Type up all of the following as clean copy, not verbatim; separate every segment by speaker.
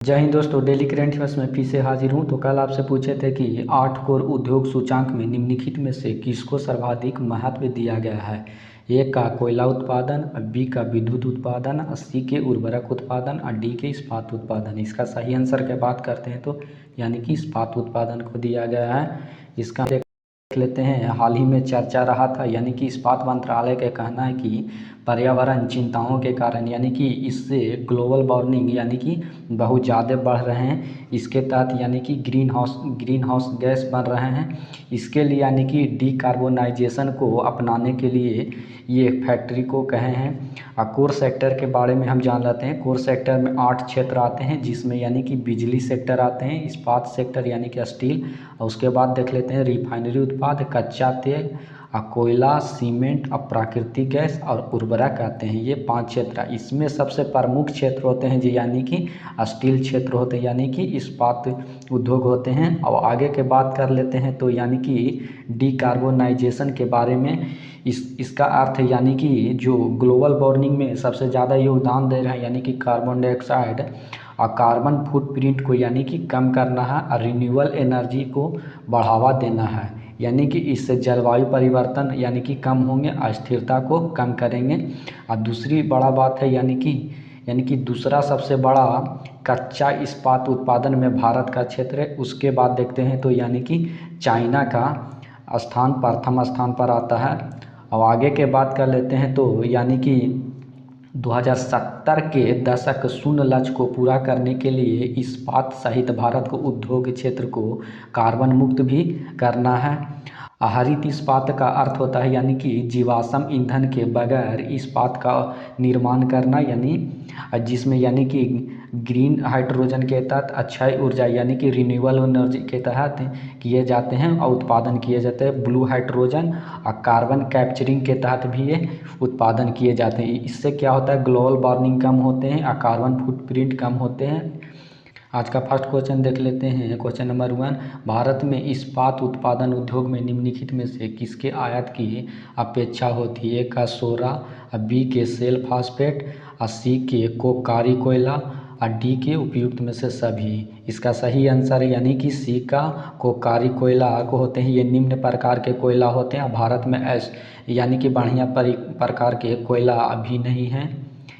Speaker 1: जय हिंद दोस्तों, daily current affairs में फिर से हाजिर हूं। तो कल आपसे पूछे थे कि 8 कोर उद्योग सूचांक में निम्नलिखित में से किसको सर्वाधिक महत्व दिया गया है। ए का कोयला उत्पादन, बी का विद्युत उत्पादन, सी के उर्वरक उत्पादन और डी के इस्पात उत्पादन। इसका सही आंसर की बात करते हैं तो यानी कि इस्पात उत्पादन को दिया गया है। इसका देख लेते हैं। हाल ही में चर्चा रहा था, यानी कि इस्पात मंत्रालय का कहना है कि पर्यावरण चिंताओं के कारण यानी कि इससे ग्लोबल वार्मिंग यानी कि बहुत ज़्यादा बढ़ रहे हैं। इसके तहत यानी कि ग्रीन हाउस गैस बन रहे हैं। इसके लिए यानी कि डीकार्बोनाइजेशन को अपनाने के लिए ये फैक्ट्री को कहे हैं। कोर सेक्टर के बारे में हम जान लेते हैं। कोर सेक्टर में 8 क्षेत्र आते हैं, जिसमें यानी कि बिजली सेक्टर आते हैं, इस्पात सेक्टर यानी कि स्टील, और उसके बाद देख लेते हैं रिफाइनरी उत्पाद, कच्चा तेल, कोयला, सीमेंट, प्राकृतिक गैस और उर्वरक आते हैं। ये 5 क्षेत्र। इसमें सबसे प्रमुख क्षेत्र होते हैं जी, यानी कि स्टील क्षेत्र होते हैं, यानी कि इस्पात उद्योग होते हैं। और आगे के बात कर लेते हैं तो यानी कि डीकार्बोनाइजेशन के बारे में इसका अर्थ यानी कि जो ग्लोबल वार्मिंग में सबसे ज़्यादा योगदान दे रहे हैं, यानी कि कार्बन डाइऑक्साइड और कार्बन फुटप्रिंट को यानी कि कम करना है और रिन्यूएबल एनर्जी को बढ़ावा देना है। यानी कि इससे जलवायु परिवर्तन यानी कि कम होंगे, अस्थिरता को कम करेंगे। और दूसरी बड़ा बात है यानी कि दूसरा सबसे बड़ा कच्चा इस्पात उत्पादन में भारत का क्षेत्र है। उसके बाद देखते हैं तो यानी कि चाइना का स्थान प्रथम स्थान पर आता है। और आगे के बात कर लेते हैं तो यानी कि 2070 के दशक शून्य लक्ष्य को पूरा करने के लिए इस्पात सहित भारत को उद्योग क्षेत्र को कार्बन मुक्त भी करना है। हरित इस्पात का अर्थ होता है यानी कि जीवाश्म ईंधन के बगैर इस्पात का निर्माण करना, यानी जिसमें यानी कि ग्रीन हाइड्रोजन के तहत अक्षय ऊर्जा यानी कि रिन्यूएबल एनर्जी के तहत किए जाते हैं और उत्पादन किए जाते हैं। ब्लू हाइड्रोजन और कार्बन कैप्चरिंग के तहत भी ये उत्पादन किए जाते हैं। इससे क्या होता है, ग्लोबल वार्मिंग कम होते हैं और कार्बन फुटप्रिंट कम होते हैं। आज का फर्स्ट क्वेश्चन देख लेते हैं। क्वेश्चन नंबर 1, भारत में इस्पात उत्पादन उद्योग में निम्नलिखित में से किसके आयात की अपेक्षा होती है। ए का सोरा, बी के सेल फास्फेट, सी के कोकारी कोयला और डी के उपयुक्त में से सभी। इसका सही आंसर है यानी कि सी का कोकारी कोयला को होते हैं। ये निम्न प्रकार के कोयला होते हैं। भारत में यानी कि बढ़िया प्रकार के कोयला अभी नहीं हैं।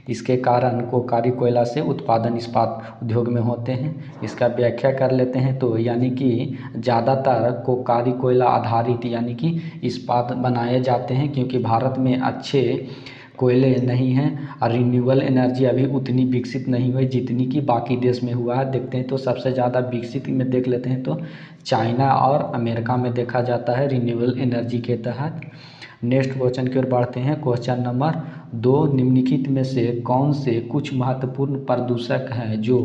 Speaker 1: इसके कारण कोकारी कोयला से उत्पादन इस्पात उद्योग में होते हैं। इसका व्याख्या कर लेते हैं तो यानी कि ज़्यादातर कोकारी कोयला आधारित यानी कि इस्पात बनाए जाते हैं, क्योंकि भारत में अच्छे कोयले नहीं हैं और रिन्यूएबल एनर्जी अभी उतनी विकसित नहीं हुई जितनी कि बाकी देश में हुआ है। देखते हैं तो सबसे ज़्यादा विकसित में देख लेते हैं तो चाइना और अमेरिका में देखा जाता है रिन्यूएबल एनर्जी के तहत। नेक्स्ट क्वेश्चन की ओर बढ़ते हैं। क्वेश्चन नंबर 2, निम्नलिखित में से कौन से कुछ महत्वपूर्ण प्रदूषक हैं जो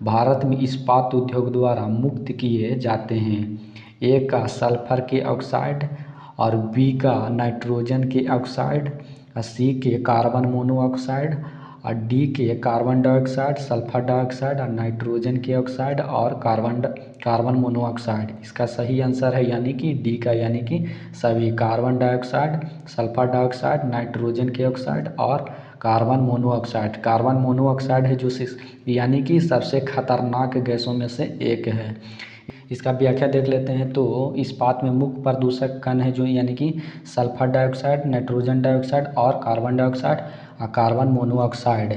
Speaker 1: भारत में इस्पात उद्योग द्वारा मुक्त किए जाते हैं। ए का सल्फर के ऑक्साइड और बी का नाइट्रोजन के ऑक्साइड, सी के कार्बन मोनोऑक्साइड और डी के कार्बन डाइऑक्साइड, सल्फर डाइऑक्साइड और नाइट्रोजन के ऑक्साइड और कार्बन मोनोऑक्साइड। इसका सही आंसर है यानी कि डी का, यानी कि सभी carbon dioxide, sulphur dioxide, nitrogen के ऑक्साइड और कार्बन मोनोऑक्साइड। कार्बन मोनोऑक्साइड है जो यानी कि सबसे खतरनाक गैसों में से एक है। इसका व्याख्या देख लेते हैं तो इस्पात में मुख्य प्रदूषक कण है जो यानी कि सल्फर डाइऑक्साइड, नाइट्रोजन डाइऑक्साइड और कार्बन डाइऑक्साइड और कार्बन मोनोऑक्साइड।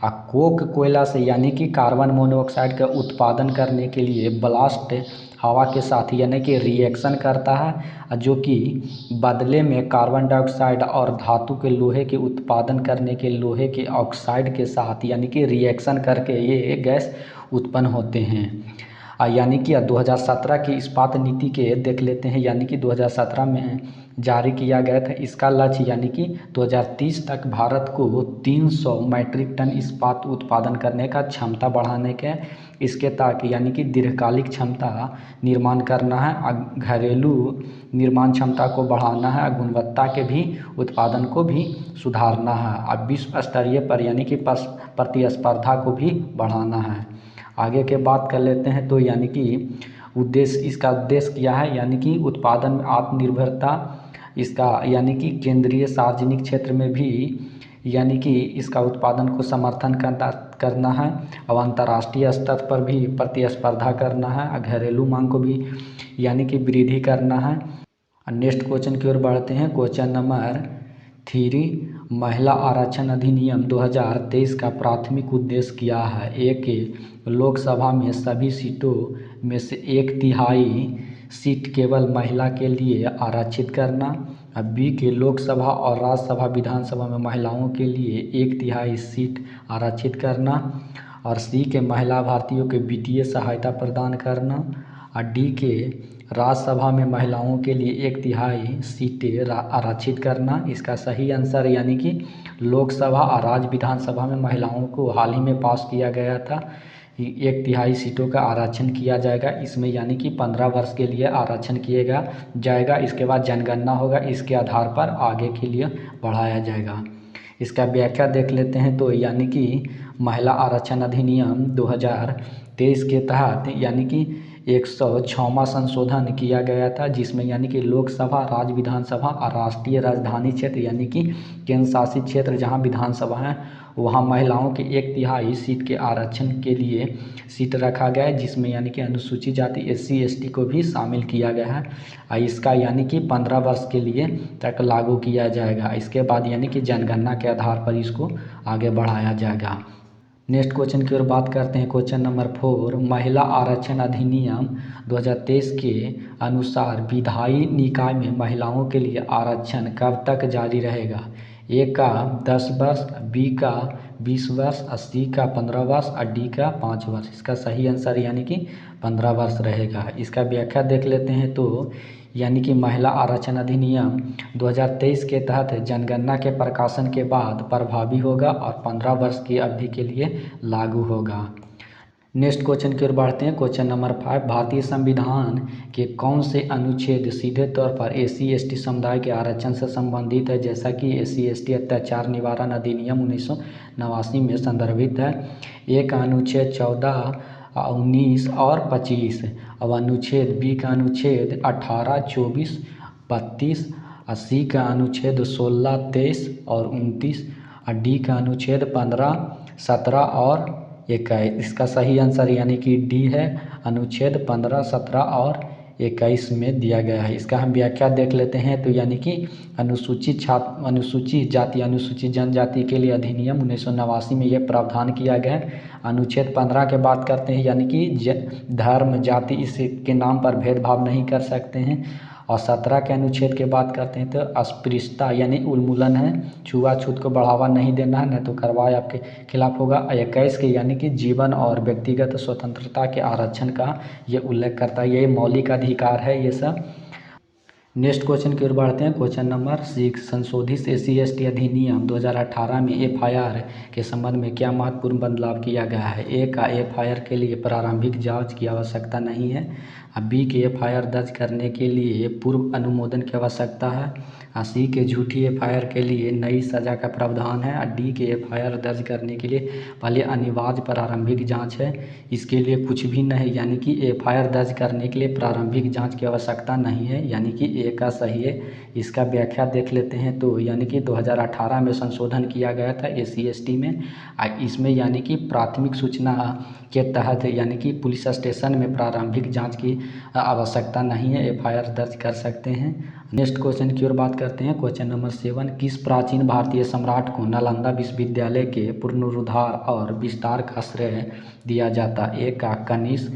Speaker 1: कोक कोयला से यानी कि कार्बन मोनोऑक्साइड का उत्पादन करने के लिए ब्लास्ट हवा के साथ यानी कि रिएक्शन करता है, जो कि बदले में कार्बन डाइऑक्साइड और धातु के लोहे के उत्पादन करने के लोहे के ऑक्साइड के साथ यानी कि रिएक्शन करके ये गैस उत्पन्न होते हैं। यानी कि 2017 की इस्पात नीति के देख लेते हैं। यानी कि 2017 में जारी किया गया था। इसका लक्ष्य यानी कि 2030 तक भारत को 300 मीट्रिक टन इस्पात उत्पादन करने का क्षमता बढ़ाने के इसके ताकि यानी कि दीर्घकालिक क्षमता निर्माण करना है, घरेलू निर्माण क्षमता को बढ़ाना है, गुणवत्ता के भी उत्पादन को भी सुधारना है और विश्व स्तरीय पर यानी कि प्रतिस्पर्धा को भी बढ़ाना है। आगे के बात कर लेते हैं तो यानी कि इसका उद्देश्य क्या है, यानी कि उत्पादन में आत्मनिर्भरता। इसका यानी कि केंद्रीय सार्वजनिक क्षेत्र में भी यानी कि इसका उत्पादन को समर्थन करना है। अब अंतर्राष्ट्रीय स्तर पर भी प्रतिस्पर्धा करना है और घरेलू मांग को भी यानी कि वृद्धि करना है। नेक्स्ट क्वेश्चन की ओर बढ़ते हैं। क्वेश्चन नंबर 3, महिला आरक्षण अधिनियम 2023 का प्राथमिक उद्देश्य क्या है? ए के लोकसभा में सभी सीटों में से 1/3 सीट केवल महिला के लिए आरक्षित करना। अब बी के लोकसभा और राज्यसभा विधानसभा में महिलाओं के लिए 1/3 सीट आरक्षित करना। और सी के महिला अभ्यर्थियों के वित्तीय सहायता प्रदान करना। और डी के राज्यसभा में महिलाओं के लिए 1/3 सीटें आरक्षित करना। इसका सही आंसर यानी कि लोकसभा और राज्य विधानसभा में महिलाओं को हाल ही में पास किया गया था 1/3 सीटों का आरक्षण किया जाएगा। इसमें यानी कि 15 वर्ष के लिए आरक्षण किया जाएगा। इसके बाद जनगणना होगा, इसके आधार पर आगे के लिए बढ़ाया जाएगा। इसका व्याख्या देख लेते हैं। तो यानी कि महिला आरक्षण अधिनियम 2023 के तहत यानी कि 106वां संशोधन किया गया था, जिसमें यानी कि लोकसभा, राज्य विधानसभा और राष्ट्रीय राजधानी क्षेत्र यानी कि केंद्र शासित क्षेत्र जहां विधानसभा है वहां महिलाओं के 1/3 सीट के आरक्षण के लिए सीट रखा गया है, जिसमें यानी कि अनुसूचित जाति SC ST को भी शामिल किया गया है। और इसका यानी कि 15 वर्ष के लिए तक लागू किया जाएगा। इसके बाद यानी कि जनगणना के आधार पर इसको आगे बढ़ाया जाएगा। नेक्स्ट क्वेश्चन की ओर बात करते हैं। क्वेश्चन नंबर 4, महिला आरक्षण अधिनियम 2023 के अनुसार विधायी निकाय में महिलाओं के लिए आरक्षण कब तक जारी रहेगा? ए का 10 वर्ष, बी का 20 वर्ष, सी का 15 वर्ष और डी का 5 वर्ष। इसका सही आंसर यानी कि 15 वर्ष रहेगा। इसका व्याख्या देख लेते हैं। तो यानी कि महिला आरक्षण अधिनियम 2023 के तहत जनगणना के प्रकाशन के बाद प्रभावी होगा और 15 वर्ष की अवधि के लिए लागू होगा। नेक्स्ट क्वेश्चन की ओर बढ़ते हैं। क्वेश्चन नंबर 5, भारतीय संविधान के कौन से अनुच्छेद सीधे तौर पर SC ST समुदाय के आरक्षण से संबंधित है? जैसा कि SC ST अत्याचार निवारण अधिनियम 1989 में संदर्भित है। ए का अनुच्छेद 14, 19 और 25। अब अनुच्छेद बी का अनुच्छेद 18, 24, 32, सी का अनुच्छेद 16, 23 और 29 और डी का अनुच्छेद 15, 17 और 21। इसका सही आंसर यानी कि डी है, अनुच्छेद 15, 17 और 21 में दिया गया है। इसका हम व्याख्या देख लेते हैं। तो यानी कि अनुसूचित जाति अनुसूचित जनजाति के लिए अधिनियम 1989 में यह प्रावधान किया गया है। अनुच्छेद 15 के बात करते हैं यानी कि धर्म जाति इसके नाम पर भेदभाव नहीं कर सकते हैं। और 17 के अनुच्छेद के बात करते हैं तो अस्पृश्यता यानी उन्मूलन है, छुआछूत को बढ़ावा नहीं देना है, नहीं तो कार्रवाई आपके खिलाफ होगा। 21 के यानी कि जीवन और व्यक्तिगत स्वतंत्रता के आरक्षण का ये उल्लेख करता है, ये मौलिक अधिकार है ये सब। नेक्स्ट क्वेश्चन की ओर बढ़ते हैं। क्वेश्चन नंबर 6, संशोधित SC ST अधिनियम 2018 में FIR के संबंध में क्या महत्वपूर्ण बदलाव किया गया है? ए का FIR के लिए प्रारंभिक जांच की आवश्यकता नहीं है। बी के FIR दर्ज करने के लिए पूर्व अनुमोदन की आवश्यकता है। सी के झूठी FIR के लिए नई सज़ा का प्रावधान है। डी के FIR दर्ज करने के लिए पहले अनिवार्य प्रारंभिक जांच है। इसके लिए कुछ भी नहीं, यानी कि FIR दर्ज करने के लिए प्रारंभिक जांच की आवश्यकता नहीं है, यानी कि ए का सही है। इसका व्याख्या देख लेते हैं। तो यानी कि 2018 में संशोधन किया गया था SC ST में। इसमें यानी कि प्राथमिक सूचना के तहत यानी कि पुलिस स्टेशन में प्रारंभिक जांच की आवश्यकता नहीं है, FIR दर्ज कर सकते हैं। नेक्स्ट क्वेश्चन की ओर बात करते हैं। क्वेश्चन नंबर 7, किस प्राचीन भारतीय सम्राट को नालंदा विश्वविद्यालय के पुनरुद्धार और विस्तार का श्रेय दिया जाता? ए का कनिष्क,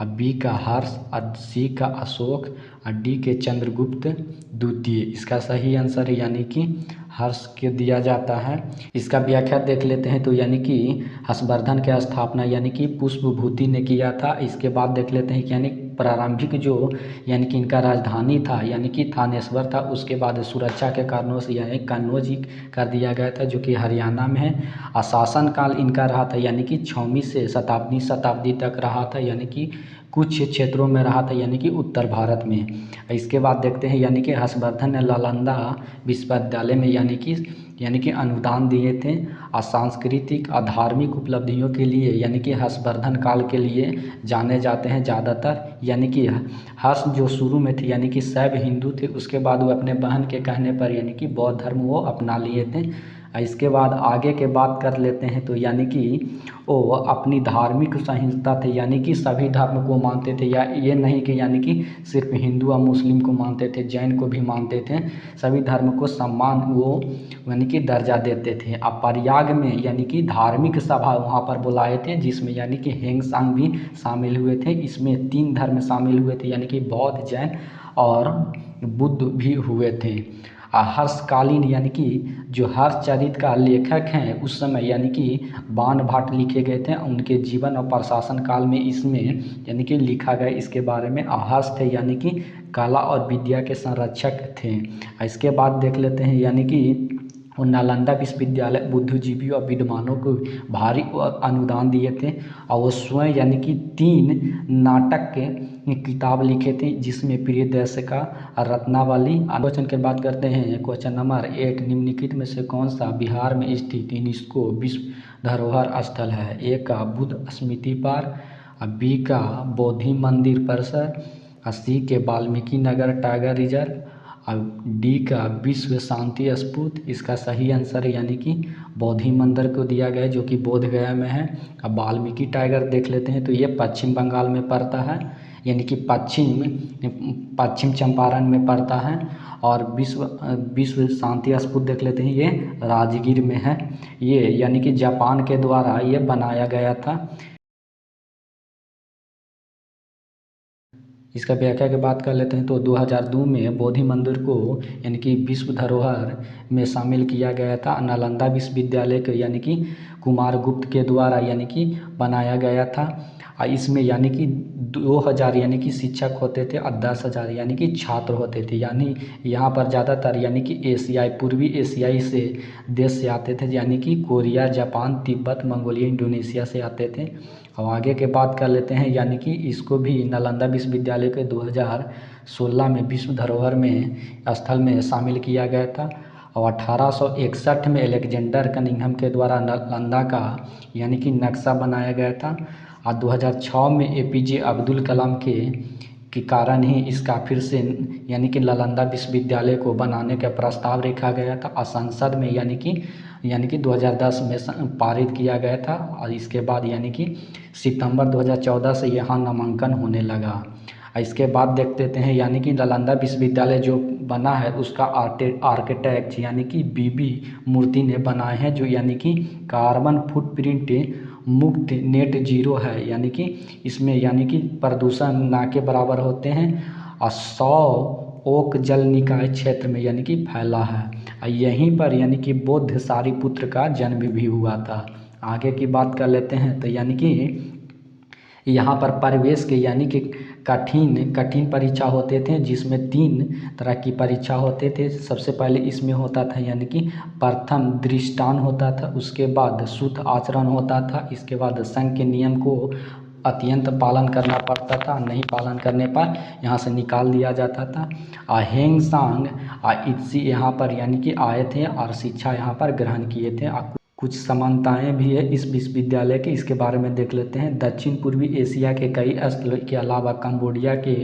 Speaker 1: बी का हर्ष, सी का अशोक और डी के चंद्रगुप्त द्वितीय। इसका सही आंसर यानी कि हर्ष के दिया जाता है। इसका व्याख्या देख लेते हैं। तो यानी कि हर्षवर्धन की स्थापना यानी कि पुष्पभूति ने किया था। इसके बाद देख लेते हैं कि यानी प्रारंभिक जो यानी कि इनका राजधानी था यानी कि थानेश्वर था, उसके बाद सुरक्षा के कारणों से यानी कन्नौज कर दिया गया था जो कि हरियाणा में है। और शासनकाल इनका रहा था यानी कि 6वीं से 7वीं शताब्दी तक रहा था, यानी कि कुछ क्षेत्रों में रहा था यानी कि उत्तर भारत में। इसके बाद देखते हैं यानी कि हर्षवर्धन ने नालंदा विश्वविद्यालय में यानी कि अनुदान दिए थे। और सांस्कृतिक और धार्मिक उपलब्धियों के लिए यानी कि हर्षवर्धन काल के लिए जाने जाते हैं ज़्यादातर। यानी कि हर्ष जो शुरू में थे यानी कि शैव हिंदू थे, उसके बाद वो अपने बहन के कहने पर यानी कि बौद्ध धर्म वो अपना लिए थे। इसके बाद आगे के बात कर लेते हैं तो यानी कि वो अपनी धार्मिक संहिता थे, यानी कि सभी धर्म को मानते थे, या ये नहीं कि यानी कि सिर्फ हिंदू और मुस्लिम को मानते थे, जैन को भी मानते थे, सभी धर्म को सम्मान वो यानी कि दर्जा देते थे। अब प्रयाग में यानी कि धार्मिक सभा वहाँ पर बुलाए थे, जिसमें यानी कि हेंगसांग भी शामिल हुए थे। इसमें 3 धर्म शामिल हुए थे, यानी कि बौद्ध, जैन और बुद्ध भी हुए थे। हर्षकालीन यानी कि जो हर्षचरित का लेखक हैं उस समय यानी कि बाण भट्ट लिखे गए थे, उनके जीवन और प्रशासन काल में इसमें यानी कि लिखा गया इसके बारे में। हर्ष थे यानी कि कला और विद्या के संरक्षक थे। इसके बाद देख लेते हैं यानी कि और नालंदा विश्वविद्यालय बुद्धिजीवी और विद्वानों को भारी अनुदान दिए थे, और वो स्वयं यानी कि 3 नाटक के किताब लिखे थे, जिसमें प्रियदर्शी का रत्नावली। क्वेश्चन की बात करते हैं, क्वेश्चन नंबर 8, निम्नलिखित में से कौन सा बिहार में स्थित यूनेस्को विश्व धरोहर स्थल है? ए का बुद्ध स्मृति पार्क, बी का बोधि मंदिर परिसर, सी के वाल्मीकि नगर टाइगर रिजर्व, और डी का विश्व शांति स्तूप। इसका सही आंसर यानी कि बोधि मंदिर को दिया गया है, जो कि बोध गया में है। अब वाल्मीकि टाइगर देख लेते हैं तो ये पश्चिम बंगाल में पड़ता है, यानी कि पश्चिम चंपारण में पड़ता है। और विश्व शांति स्तूप देख लेते हैं, ये राजगीर में है। ये यानी कि जापान के द्वारा ये बनाया गया था। इसका व्याख्या की बात कर लेते हैं तो 2002 में बोधि मंदिर को यानी कि विश्व धरोहर में शामिल किया गया था। नालंदा विश्वविद्यालय के यानी कि कुमार गुप्त के द्वारा यानी कि बनाया गया था। और इसमें यानी कि 2000 यानी कि शिक्षक होते थे और 10,000 यानी कि छात्र होते थे। यानी यहाँ पर ज़्यादातर यानी कि पूर्वी एशियाई से देश से आते थे, यानी कि Korea, Japan, Tibet, Mongolia, Indonesia से आते थे। अब आगे के बात कर लेते हैं, यानी कि इसको भी नालंदा विश्वविद्यालय के 2016 में विश्व धरोहर में स्थल में शामिल किया गया था। और 1861 में अलेक्जेंडर कनिंघम के द्वारा नालंदा का यानी कि नक्शा बनाया गया था। और 2006 में APJ अब्दुल कलाम के कारण ही इसका फिर से यानी कि नालंदा विश्वविद्यालय को बनाने का प्रस्ताव रखा गया था, और संसद में यानी कि 2010 में पारित किया गया था। और इसके बाद यानी कि सितंबर 2014 से यहाँ नामांकन होने लगा। इसके बाद देख लेते हैं यानी कि नालंदा विश्वविद्यालय जो बना है उसका आर्किटेक्ट यानी कि BB मूर्ति ने बनाए हैं, जो यानी कि कार्बन फुटप्रिंट मुक्त नेट जीरो है, यानी कि इसमें यानी कि प्रदूषण ना के बराबर होते हैं। और 100 ओक जल निकाय क्षेत्र में यानी कि फैला है। और यहीं पर यानी कि बौद्ध सारिपुत्र का जन्म भी हुआ था। आगे की बात कर लेते हैं तो यानी कि यहाँ पर प्रवेश के यानी कि कठिन परीक्षा होते थे, जिसमें 3 तरह की परीक्षा होते थे। सबसे पहले इसमें होता था यानी कि प्रथम दृष्टांत होता था, उसके बाद शुद्ध आचरण होता था, इसके बाद संघ के नियम को अत्यंत पालन करना पड़ता था, नहीं पालन करने पर यहाँ से निकाल दिया जाता था। हेंगसांग इत्सी यहाँ पर यानी कि आए थे और शिक्षा यहाँ पर ग्रहण किए थे। कुछ समानताएं भी है इस विश्वविद्यालय के, इसके बारे में देख लेते हैं। दक्षिण पूर्वी एशिया के कई स्थलों के अलावा कंबोडिया के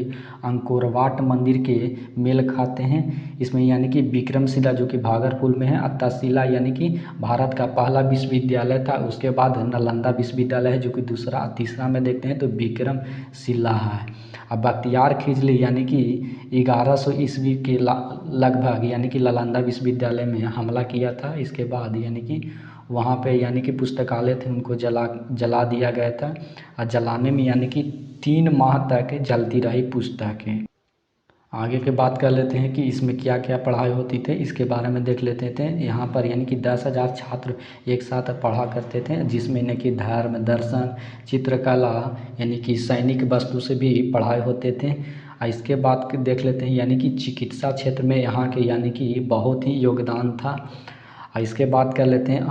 Speaker 1: अंकोर वाट मंदिर के मेल खाते हैं। इसमें यानी कि विक्रमशिला जो कि भागलपुर में है, तक्षशिला यानी कि भारत का पहला विश्वविद्यालय था। उसके बाद नालंदा विश्वविद्यालय है जो कि दूसरा। तीसरा में देखते हैं तो विक्रमशिला है। अब बख्तियार खिजली यानी कि 1100 ईस्वी के लगभग यानी कि नालंदा विश्वविद्यालय में हमला किया था। इसके बाद यानी कि वहाँ पे यानी कि पुस्तकालय थे उनको जला दिया गया था। और जलाने में यानी कि 3 माह तक जलती रही पुस्तकें। आगे के बात कर लेते हैं कि इसमें क्या क्या पढ़ाई होती थे, इसके बारे में देख लेते थे। यहाँ पर यानी कि 10,000 छात्र एक साथ पढ़ा करते थे, जिसमें यानी कि धर्म, दर्शन, चित्रकला यानी कि सैनिक वस्तु से भी पढ़ाई होते थे। इसके बाद देख लेते हैं यानी कि चिकित्सा क्षेत्र में यहाँ के यानी कि बहुत ही योगदान था। इसके बाद कर लेते हैं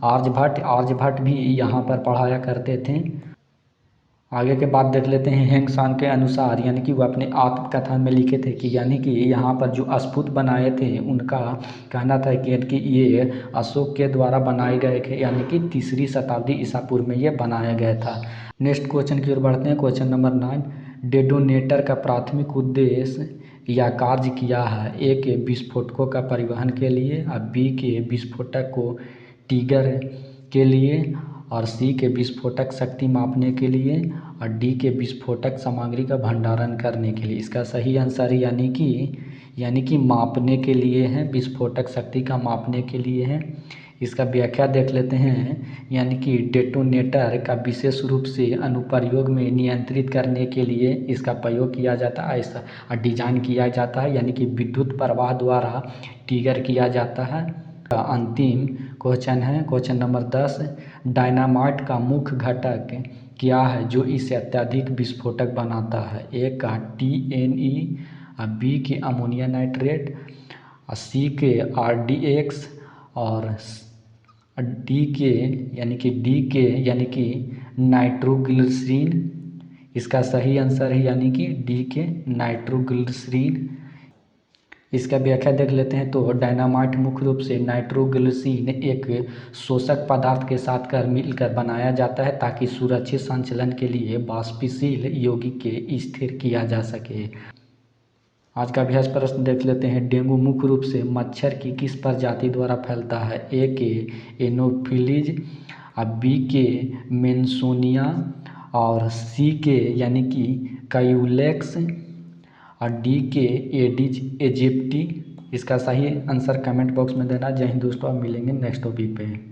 Speaker 1: आर्यभट्ट भी यहाँ पर पढ़ाया करते थे। आगे के बाद देख लेते हैं हेंगसांग के अनुसार यानी कि वो अपने आत्मकथा में लिखे थे कि यानी कि यहाँ पर जो स्तूप बनाए थे उनका कहना था कि ये अशोक के द्वारा बनाए गए थे, यानी कि 3री शताब्दी ईसा पूर्व में ये बनाया गया था। नेक्स्ट क्वेश्चन की ओर बढ़ते हैं। क्वेश्चन नंबर 9, डेटोनेटर का प्राथमिक उद्देश्य या कार्य किया है? ए के विस्फोटकों का परिवहन के लिए, और बी के विस्फोटक को ट्रिगर के लिए, और सी के विस्फोटक शक्ति मापने के लिए, और डी के विस्फोटक सामग्री का भंडारण करने के लिए। इसका सही आंसर यानी कि मापने के लिए है, विस्फोटक शक्ति का मापने के लिए है। इसका व्याख्या देख लेते हैं, यानी कि डेटोनेटर का विशेष रूप से अनुप्रयोग में नियंत्रित करने के लिए इसका प्रयोग किया जाता है, ऐसा डिजाइन किया जाता है, यानी कि विद्युत प्रवाह द्वारा ट्रिगर किया जाता है। अंतिम क्वेश्चन है क्वेश्चन नंबर 10। डायनामाइट का मुख्य घटक क्या है जो इसे अत्यधिक विस्फोटक बनाता है? ए का TNE, बी के अमोनिया नाइट्रेट, सी के RDX, और डी के नाइट्रोग्लिसरीन। इसका सही आंसर है यानी कि डी के नाइट्रोग्लिसरीन। इसका व्याख्या देख लेते हैं। तो डायनामाइट मुख्य रूप से नाइट्रोग्लिसरीन एक शोषक पदार्थ के साथ मिलकर बनाया जाता है ताकि सुरक्षित संचलन के लिए वाष्पशील यौगिक के स्थिर किया जा सके। आज का अभ्यास प्रश्न देख लेते हैं। डेंगू मुख्य रूप से मच्छर की किस प्रजाति द्वारा फैलता है? ए के एनोफिलीज, बी के मेंसोनिया, और सी के यानी कि कायूलेक्स, और डी के एडिज एजिप्टी। इसका सही आंसर कमेंट बॉक्स में देना। जय हिंद दोस्तों, अब मिलेंगे नेक्स्ट टॉपिक पे।